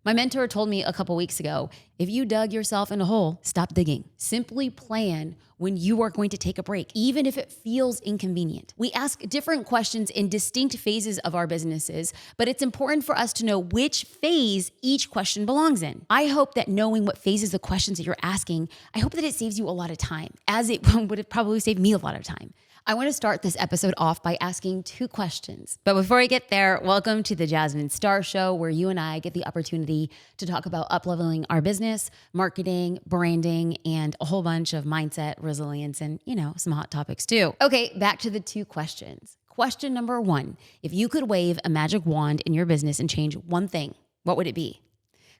My mentor told me a couple weeks ago, if you dug yourself in a hole, stop digging. Simply plan when you are going to take a break, even if it feels inconvenient. We ask different questions in distinct phases of our businesses, but it's important for us to know which phase each question belongs in. I hope that knowing what phases the questions that you're asking, I hope that it saves you a lot of time, as it would have probably saved me a lot of time. I want to start this episode off by asking 2 questions. But before I get there, welcome to the Jasmine Star Show, where you and I get the opportunity to talk about up-leveling our business, marketing, branding, and a whole bunch of mindset, resilience, and, some hot topics too. Okay, back to the 2 questions. Question number 1, if you could wave a magic wand in your business and change one thing, what would it be?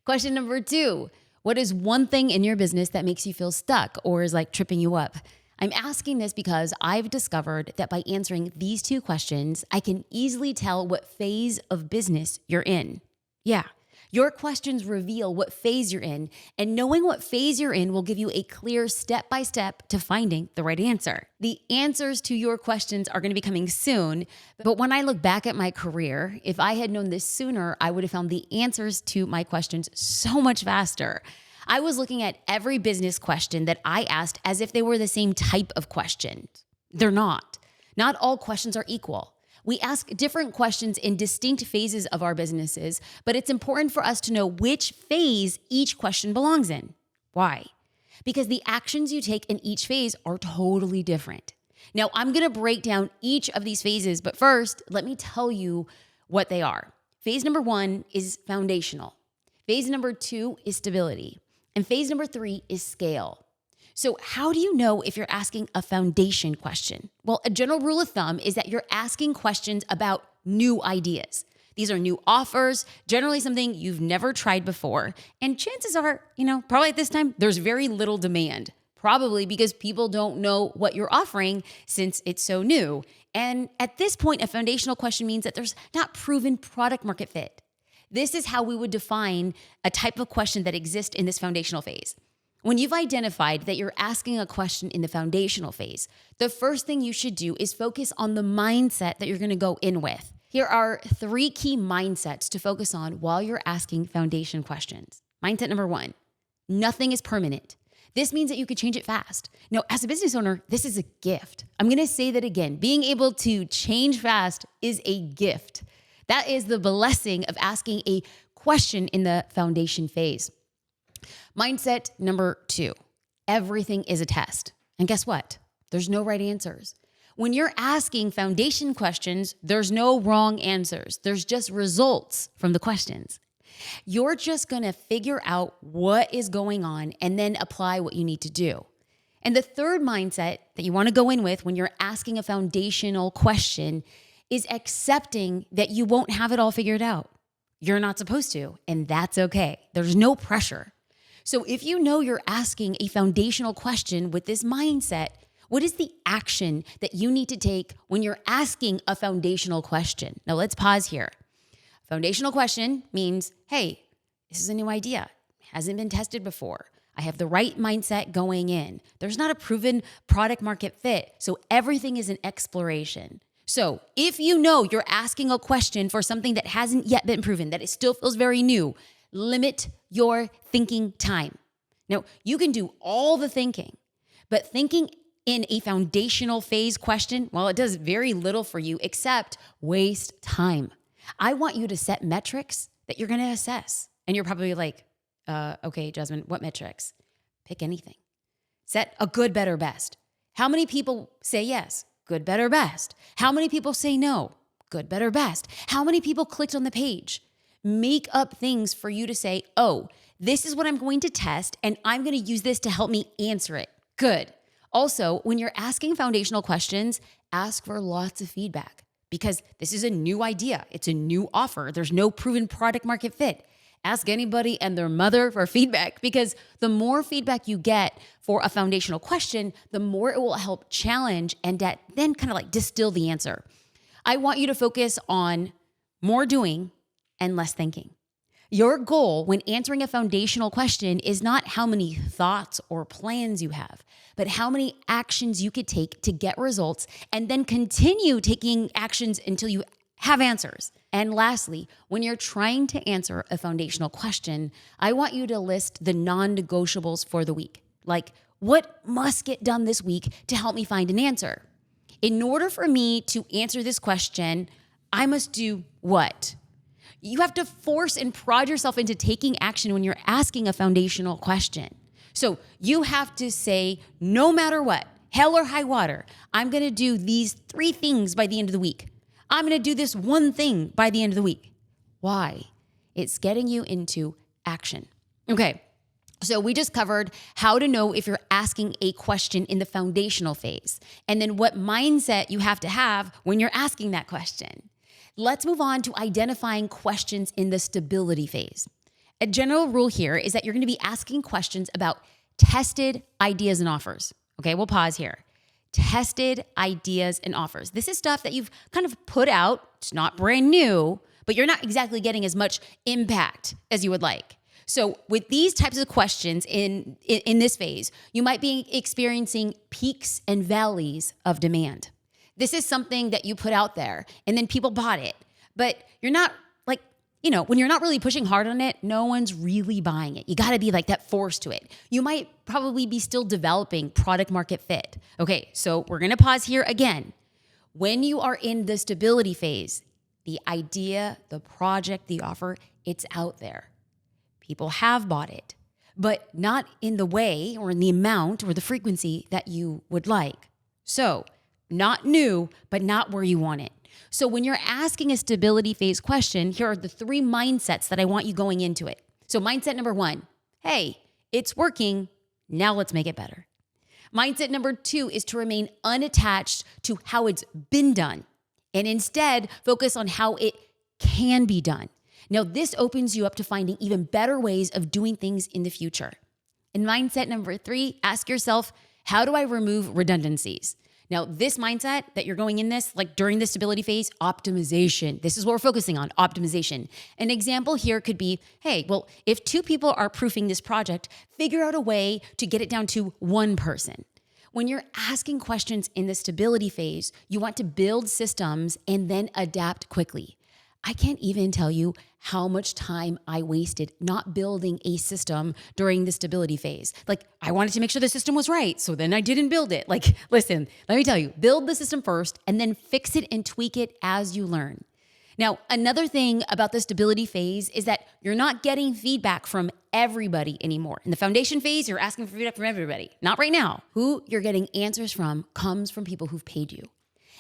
Question number 2, what is one thing in your business that makes you feel stuck or is like tripping you up? I'm asking this because I've discovered that by answering these 2 questions, I can easily tell what phase of business you're in. Yeah, your questions reveal what phase you're in, and knowing what phase you're in will give you a clear step-by-step to finding the right answer. The answers to your questions are going to be coming soon, but when I look back at my career, if I had known this sooner, I would have found the answers to my questions so much faster. I was looking at every business question that I asked as if they were the same type of question. They're not. Not all questions are equal. We ask different questions in distinct phases of our businesses, but it's important for us to know which phase each question belongs in. Why? Because the actions you take in each phase are totally different. Now, I'm going to break down each of these phases, but first, let me tell you what they are. Phase number 1 is foundational. Phase number 2 is stability. And phase number 3 is scale. So how do you know if you're asking a foundation question? Well, a general rule of thumb is that you're asking questions about new ideas. These are new offers, generally something you've never tried before. And chances are, probably at this time, there's very little demand. Probably because people don't know what you're offering since it's so new. And at this point, a foundational question means that there's not proven product market fit. This is how we would define a type of question that exists in this foundational phase. When you've identified that you're asking a question in the foundational phase, the first thing you should do is focus on the mindset that you're going to go in with. Here are 3 key mindsets to focus on while you're asking foundation questions. Mindset number 1, nothing is permanent. This means that you could change it fast. Now, as a business owner, this is a gift. I'm going to say that again. Being able to change fast is a gift. That is the blessing of asking a question in the foundation phase. Mindset number 2, everything is a test. And guess what? There's no right answers. When you're asking foundation questions, there's no wrong answers. There's just results from the questions. You're just going to figure out what is going on and then apply what you need to do. And the third mindset that you want to go in with when you're asking a foundational question is accepting that you won't have it all figured out. You're not supposed to, and that's okay. There's no pressure. So if you know you're asking a foundational question with this mindset, what is the action that you need to take when you're asking a foundational question? Now let's pause here. Foundational question means, hey, this is a new idea. It hasn't been tested before. I have the right mindset going in. There's not a proven product market fit, so everything is an exploration. So if you know you're asking a question for something that hasn't yet been proven, that it still feels very new, limit your thinking time. Now, you can do all the thinking, but thinking in a foundational phase question, well, it does very little for you except waste time. I want you to set metrics that you're going to assess. And you're probably like, okay, Jasmine, what metrics? Pick anything. Set a good, better, best. How many people say yes? Good, better, best. How many people say no? Good, better, best. How many people clicked on the page? Make up things for you to say, oh, this is what I'm going to test, and I'm going to use this to help me answer it. Good. Also, when you're asking foundational questions, ask for lots of feedback because this is a new idea. It's a new offer. There's no proven product market fit. Ask anybody and their mother for feedback because the more feedback you get for a foundational question, the more it will help challenge and then kind of like distill the answer. I want you to focus on more doing and less thinking. Your goal when answering a foundational question is not how many thoughts or plans you have, but how many actions you could take to get results and then continue taking actions until you have answers. And lastly, when you're trying to answer a foundational question, I want you to list the non-negotiables for the week. Like, what must get done this week to help me find an answer? In order for me to answer this question, I must do what? You have to force and prod yourself into taking action when you're asking a foundational question. So you have to say, no matter what, hell or high water, I'm going to do these 3 things by the end of the week. I'm going to do this one thing by the end of the week. Why? It's getting you into action. Okay. So we just covered how to know if you're asking a question in the foundational phase, and then what mindset you have to have when you're asking that question. Let's move on to identifying questions in the stability phase. A general rule here is that you're going to be asking questions about tested ideas and offers. Okay, we'll pause here. Tested ideas and offers. This is stuff that you've kind of put out. It's not brand new, but you're not exactly getting as much impact as you would like. So with these types of questions in this phase, you might be experiencing peaks and valleys of demand. This is something that you put out there and then people bought it, but you're not like, when you're not really pushing hard on it, no one's really buying it. You got to be like that force to it. You might probably be still developing product market fit. Okay, so we're going to pause here again. When you are in the stability phase, the idea, the project, the offer, it's out there. People have bought it, but not in the way or in the amount or the frequency that you would like. So not new, but not where you want it. So when you're asking a stability phase question, here are the 3 mindsets that I want you going into it. So mindset number 1, hey, it's working. Now let's make it better. Mindset number 2 is to remain unattached to how it's been done and instead focus on how it can be done. Now, this opens you up to finding even better ways of doing things in the future. And mindset number 3, ask yourself, how do I remove redundancies? Now, this mindset that you're going in this, like during the stability phase, optimization. This is what we're focusing on, optimization. An example here could be, hey, well, if 2 people are proofing this project, figure out a way to get it down to 1 person. When you're asking questions in the stability phase, you want to build systems and then adapt quickly. I can't even tell you how much time I wasted not building a system during the stability phase. Like, I wanted to make sure the system was right, so then I didn't build it. Like, listen, let me tell you, build the system first and then fix it and tweak it as you learn. Now, another thing about the stability phase is that you're not getting feedback from everybody anymore. In the foundation phase, you're asking for feedback from everybody. Not right now. Who you're getting answers from comes from people who've paid you.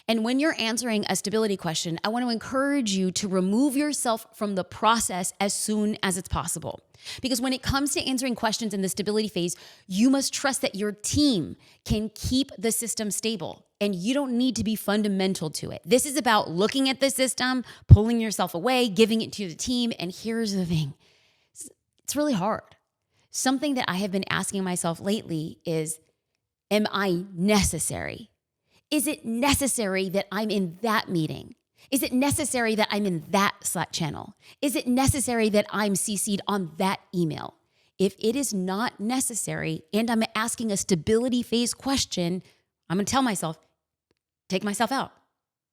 And when you're answering a stability question, I want to encourage you to remove yourself from the process as soon as it's possible. Because when it comes to answering questions in the stability phase, you must trust that your team can keep the system stable and you don't need to be fundamental to it. This is about looking at the system, pulling yourself away, giving it to the team. And here's the thing, it's really hard. Something that I have been asking myself lately is, am I necessary? Is it necessary that I'm in that meeting? Is it necessary that I'm in that Slack channel? Is it necessary that I'm CC'd on that email? If it is not necessary and I'm asking a stability phase question, I'm going to tell myself, take myself out.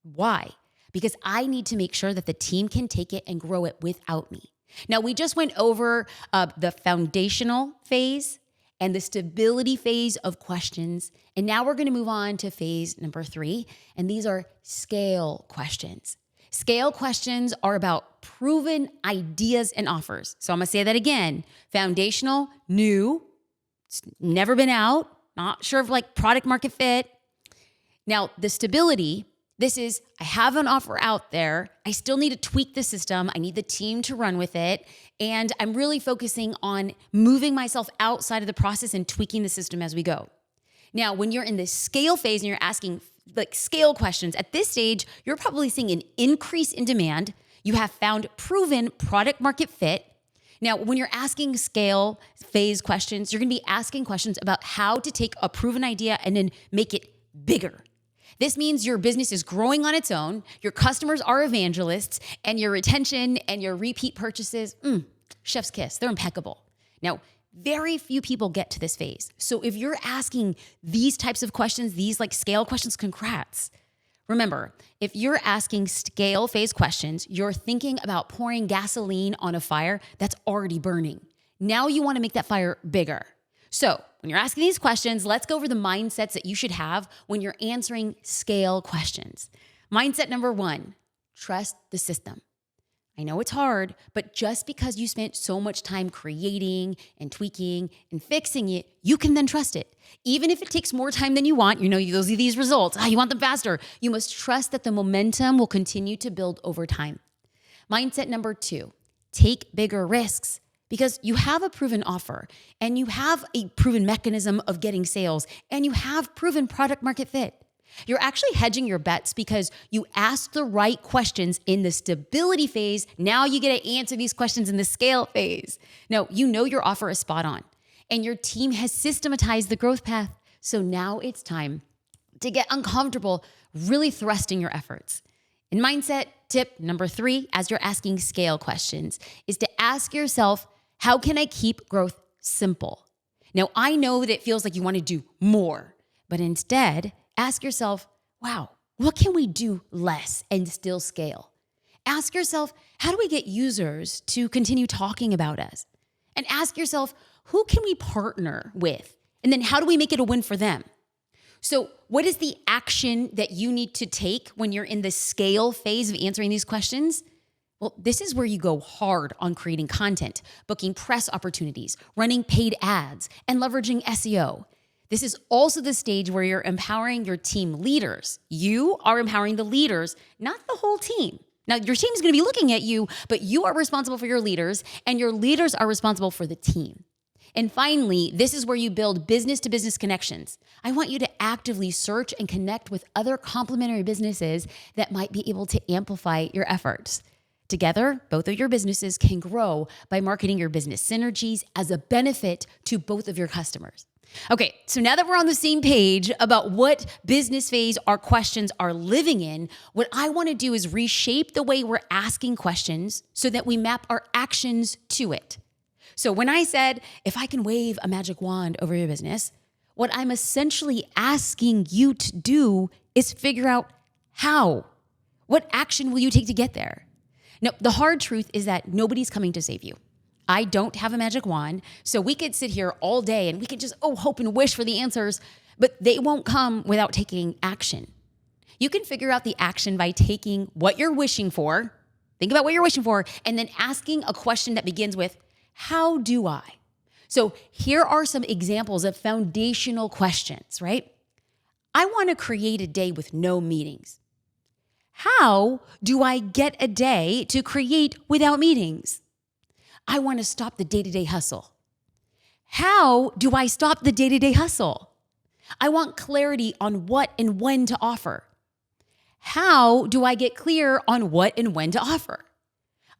Why? Because I need to make sure that the team can take it and grow it without me. Now, we just went over the foundational phase and the stability phase of questions. And now we're going to move on to phase number 3. And these are scale questions. Scale questions are about proven ideas and offers. So I'm going to say that again. Foundational, new, it's never been out, not sure of like product market fit. Now, the stability, this is, I have an offer out there. I still need to tweak the system. I need the team to run with it. And I'm really focusing on moving myself outside of the process and tweaking the system as we go. Now, when you're in the scale phase and you're asking like scale questions, at this stage, you're probably seeing an increase in demand. You have found proven product market fit. Now, when you're asking scale phase questions, you're going to be asking questions about how to take a proven idea and then make it bigger. This means your business is growing on its own, your customers are evangelists, and your retention and your repeat purchases, chef's kiss, they're impeccable. Now, very few people get to this phase. So if you're asking these types of questions, these like scale questions, congrats. Remember, if you're asking scale phase questions, you're thinking about pouring gasoline on a fire that's already burning. Now you want to make that fire bigger. So when you're asking these questions, let's go over the mindsets that you should have when you're answering scale questions. Mindset number 1, trust the system. I know it's hard, but just because you spent so much time creating and tweaking and fixing it, you can then trust it. Even if it takes more time than you want, those are these results. You want them faster. You must trust that the momentum will continue to build over time. Mindset number 2, take bigger risks because you have a proven offer and you have a proven mechanism of getting sales and you have proven product market fit. You're actually hedging your bets because you asked the right questions in the stability phase. Now you get to answer these questions in the scale phase. No, you know your offer is spot on and your team has systematized the growth path. So now it's time to get uncomfortable, really thrusting your efforts. And mindset tip number 3, as you're asking scale questions, is to ask yourself, how can I keep growth simple? Now, I know that it feels like you want to do more, but instead, ask yourself, wow, what can we do less and still scale? Ask yourself, how do we get users to continue talking about us? And ask yourself, who can we partner with? And then how do we make it a win for them? So what is the action that you need to take when you're in the scale phase of answering these questions? Well, this is where you go hard on creating content, booking press opportunities, running paid ads, and leveraging SEO. This is also the stage where you're empowering your team leaders. You are empowering the leaders, not the whole team. Now, your team is going to be looking at you, but you are responsible for your leaders, and your leaders are responsible for the team. And finally, this is where you build business-to-business connections. I want you to actively search and connect with other complementary businesses that might be able to amplify your efforts. Together, both of your businesses can grow by marketing your business synergies as a benefit to both of your customers. Okay, so now that we're on the same page about what business phase our questions are living in, what I want to do is reshape the way we're asking questions so that we map our actions to it. So when I said, if I can wave a magic wand over your business, what I'm essentially asking you to do is figure out how. What action will you take to get there? Now, the hard truth is that nobody's coming to save you. I don't have a magic wand, so we could sit here all day and we could just hope and wish for the answers, but they won't come without taking action. You can figure out the action by taking what you're wishing for, think about what you're wishing for, and then asking a question that begins with, how do I? So here are some examples of foundational questions, right? I want to create a day with no meetings. How do I get a day to create without meetings? I want to stop the day-to-day hustle. How do I stop the day-to-day hustle? I want clarity on what and when to offer. How do I get clear on what and when to offer?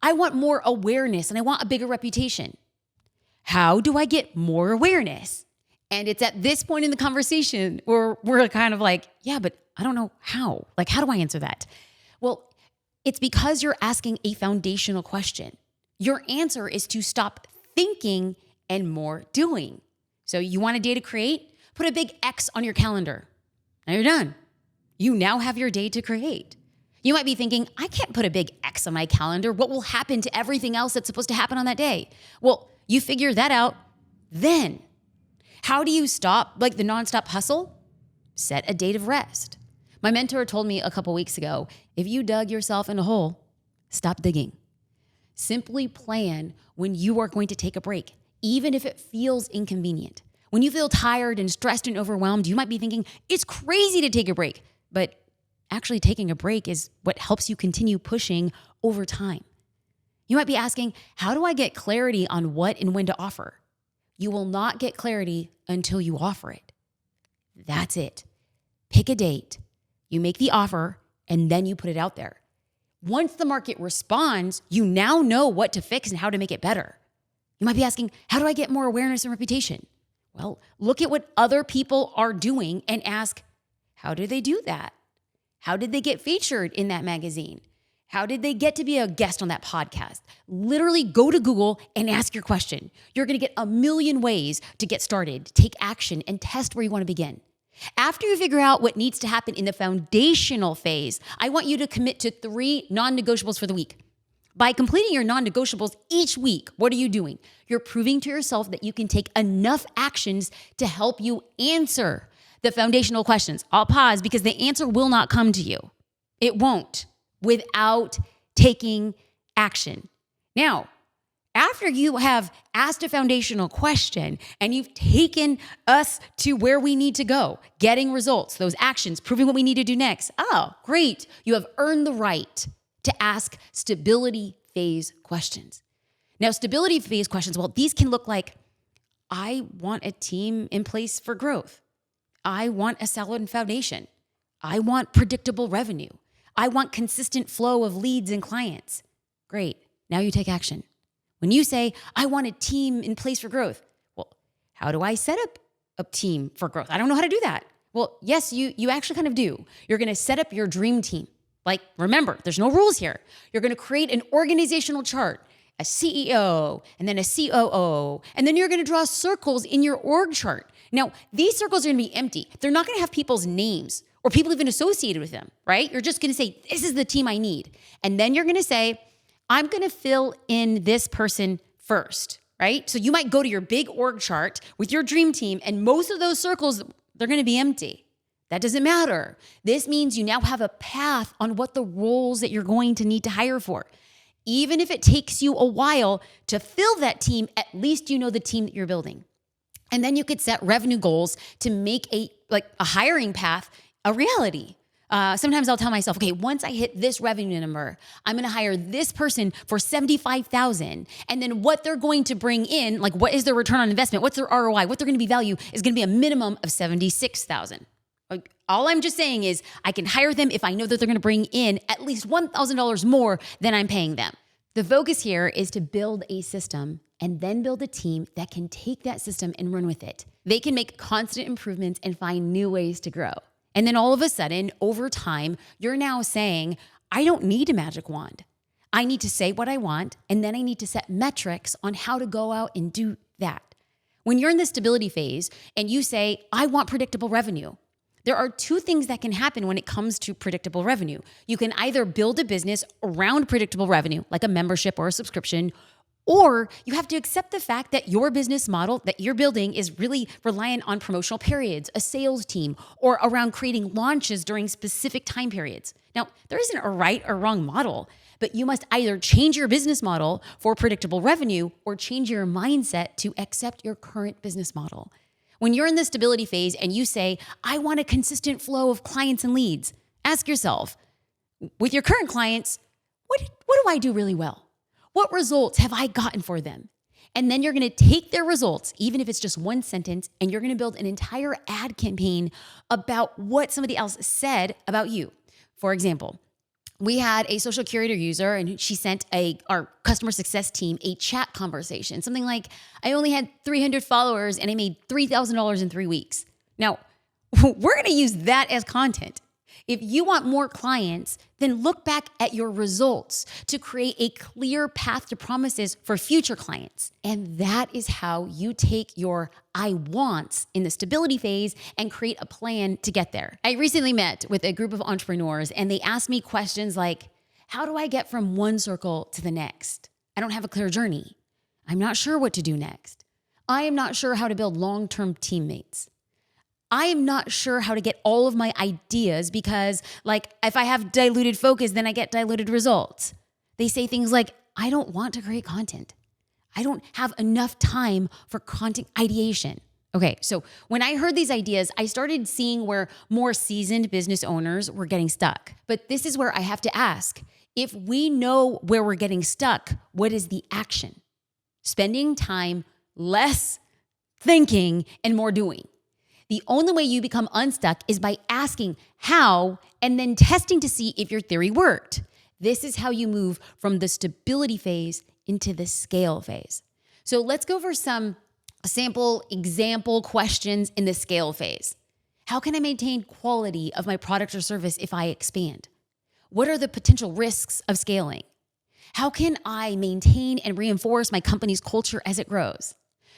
I want more awareness and I want a bigger reputation. How do I get more awareness? And it's at this point in the conversation where we're kind of like, yeah, but I don't know how. Like, how do I answer that? Well, it's because you're asking a foundational question. Your answer is to stop thinking and more doing. So you want a day to create? Put a big X on your calendar. Now you're done. You now have your day to create. You might be thinking, I can't put a big X on my calendar. What will happen to everything else that's supposed to happen on that day? Well, you figure that out then. How do you stop the nonstop hustle? Set a date of rest. My mentor told me a couple weeks ago, if you dug yourself in a hole, stop digging. Simply plan when you are going to take a break, even if it feels inconvenient. When you feel tired and stressed and overwhelmed, you might be thinking, it's crazy to take a break. But actually taking a break is what helps you continue pushing over time. You might be asking, how do I get clarity on what and when to offer? You will not get clarity until you offer it. That's it. Pick a date, you make the offer, and then you put it out there. Once the market responds, you now know what to fix and how to make it better. You might be asking, how do I get more awareness and reputation? Well, look at what other people are doing and ask, how did they do that? How did they get featured in that magazine? How did they get to be a guest on that podcast? Literally go to Google and ask your question. You're going to get a million ways to get started, take action, and test where you want to begin. After you figure out what needs to happen in the foundational phase, I want you to commit to 3 non-negotiables for the week. By completing your non-negotiables each week, what are you doing? You're proving to yourself that you can take enough actions to help you answer the foundational questions. I'll pause because the answer will not come to you. It won't without taking action. Now, after you have asked a foundational question and you've taken us to where we need to go, getting results, those actions, proving what we need to do next, oh, great. You have earned the right to ask stability phase questions. Now, stability phase questions, well, these can look like, I want a team in place for growth. I want a solid foundation. I want predictable revenue. I want consistent flow of leads and clients. Great. Now you take action. When you say, I want a team in place for growth, well, how do I set up a team for growth? I don't know how to do that. Well, yes, you actually kind of do. You're going to set up your dream team. Like, remember, there's no rules here. You're going to create an organizational chart, a CEO, and then a COO, and then you're going to draw circles in your org chart. Now, these circles are going to be empty. They're not going to have people's names or people even associated with them, right? You're just going to say, this is the team I need. And then you're going to say, I'm going to fill in this person first, right? So you might go to your big org chart with your dream team, and most of those circles, they're going to be empty. That doesn't matter. This means you now have a path on what the roles that you're going to need to hire for. Even if it takes you a while to fill that team, at least you know the team that you're building. And then you could set revenue goals to make a hiring path a reality. Sometimes I'll tell myself, okay, once I hit this revenue number, I'm going to hire this person for $75,000. And then what they're going to bring in, like what is their return on investment? What's their ROI? What they're going to be value is going to be a minimum of $76,000. All I'm just saying is I can hire them if I know that they're going to bring in at least $1,000 more than I'm paying them. The focus here is to build a system and then build a team that can take that system and run with it. They can make constant improvements and find new ways to grow. And then all of a sudden, over time, you're now saying, I don't need a magic wand. I need to say what I want, and then I need to set metrics on how to go out and do that. When you're in the stability phase and you say, I want predictable revenue, there are 2 things that can happen when it comes to predictable revenue. You can either build a business around predictable revenue, like a membership or a subscription, or you have to accept the fact that your business model that you're building is really reliant on promotional periods, a sales team, or around creating launches during specific time periods. Now, there isn't a right or wrong model, but you must either change your business model for predictable revenue or change your mindset to accept your current business model. When you're in the stability phase and you say, I want a consistent flow of clients and leads, ask yourself, with your current clients, what do I do really well? What results have I gotten for them? And then you're going to take their results, even if it's just one sentence, and you're going to build an entire ad campaign about what somebody else said about you. For example, we had a social curator user and she sent our customer success team a chat conversation, something like, I only had 300 followers and I made $3,000 in 3 weeks. Now, we're going to use that as content. If you want more clients, then look back at your results to create a clear path to promises for future clients. And that is how you take your I wants in the stability phase and create a plan to get there. I recently met with a group of entrepreneurs and they asked me questions like, how do I get from one circle to the next? I don't have a clear journey. I'm not sure what to do next. I am not sure how to build long-term teammates. I am not sure how to get all of my ideas because, if I have diluted focus, then I get diluted results. They say things like, I don't want to create content. I don't have enough time for content ideation. Okay, so when I heard these ideas, I started seeing where more seasoned business owners were getting stuck. But this is where I have to ask, if we know where we're getting stuck, what is the action? Spending time, less thinking, and more doing. The only way you become unstuck is by asking how and then testing to see if your theory worked. This is how you move from the stability phase into the scale phase. So let's go over some sample example questions in the scale phase. How can I maintain quality of my product or service if I expand? What are the potential risks of scaling? How can I maintain and reinforce my company's culture as it grows?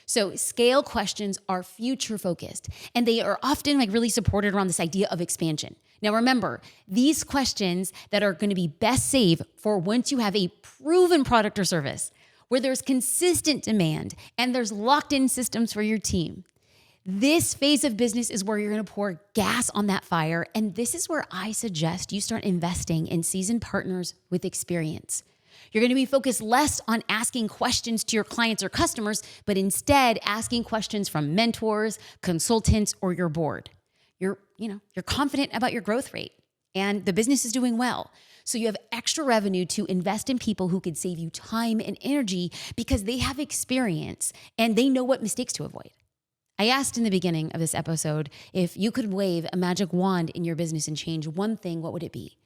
So scale questions are future focused, and they are often like really supported around this idea of expansion. Now remember, these questions that are going to be best saved for once you have a proven product or service where there's consistent demand and there's locked in systems for your team. This phase of business is where you're going to pour gas on that fire. And this is where I suggest you start investing in seasoned partners with experience. You're going to be focused less on asking questions to your clients or customers, but instead asking questions from mentors, consultants, or your board. You're confident about your growth rate and the business is doing well. So you have extra revenue to invest in people who could save you time and energy because they have experience and they know what mistakes to avoid. I asked in the beginning of this episode, if you could wave a magic wand in your business and change one thing, what would it be?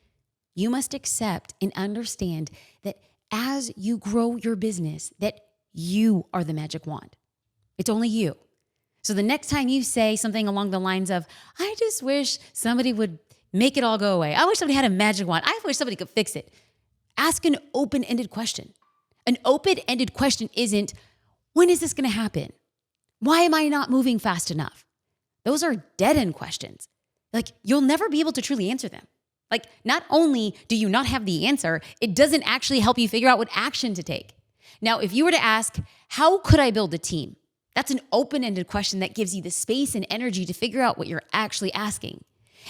You must accept and understand that as you grow your business, that you are the magic wand. It's only you. So the next time you say something along the lines of, I just wish somebody would make it all go away. I wish somebody had a magic wand. I wish somebody could fix it. Ask an open-ended question. An open-ended question isn't, when is this going to happen? Why am I not moving fast enough? Those are dead-end questions. Like, you'll never be able to truly answer them. Like, not only do you not have the answer, it doesn't actually help you figure out what action to take. Now, if you were to ask, how could I build a team? That's an open-ended question that gives you the space and energy to figure out what you're actually asking.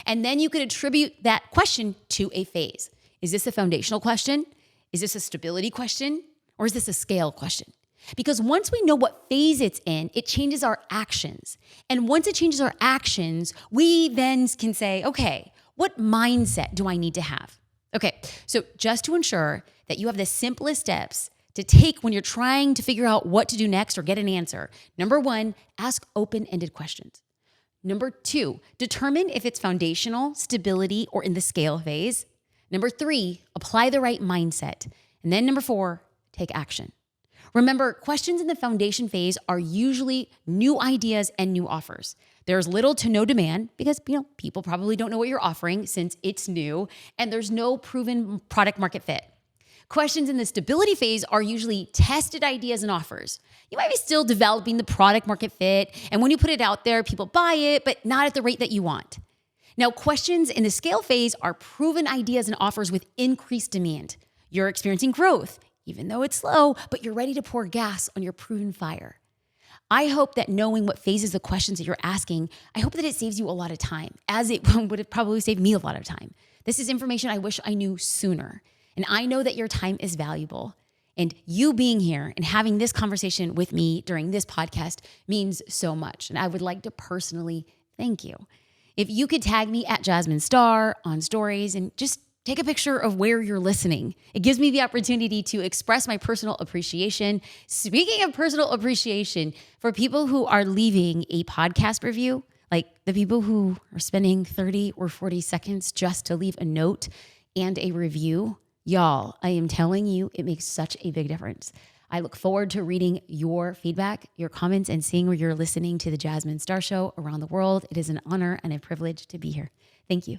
And then you could attribute that question to a phase. Is this a foundational question? Is this a stability question? Or is this a scale question? Because once we know what phase it's in, it changes our actions. And once it changes our actions, we then can say, okay, what mindset do I need to have? Okay, so just to ensure that you have the simplest steps to take when you're trying to figure out what to do next or get an answer. Number 1, ask open-ended questions. Number 2, determine if it's foundational, stability, or in the scale phase. Number 3, apply the right mindset. And then number 4, take action. Remember, questions in the foundation phase are usually new ideas and new offers. There's little to no demand because, people probably don't know what you're offering since it's new, and there's no proven product market fit. Questions in the stability phase are usually tested ideas and offers. You might be still developing the product market fit, and when you put it out there, people buy it, but not at the rate that you want. Now, questions in the scale phase are proven ideas and offers with increased demand. You're experiencing growth, even though it's slow, but you're ready to pour gas on your proven fire. I hope that knowing what phases the questions that you're asking, I hope that it saves you a lot of time, as it would have probably saved me a lot of time. This is information I wish I knew sooner. And I know that your time is valuable. And you being here and having this conversation with me during this podcast means so much. And I would like to personally thank you. If you could tag me at Jasmine Star on stories and just take a picture of where you're listening. It gives me the opportunity to express my personal appreciation. Speaking of personal appreciation, for people who are leaving a podcast review, like the people who are spending 30 or 40 seconds just to leave a note and a review, y'all, I am telling you, it makes such a big difference. I look forward to reading your feedback, your comments, and seeing where you're listening to the Jasmine Star Show around the world. It is an honor and a privilege to be here. Thank you.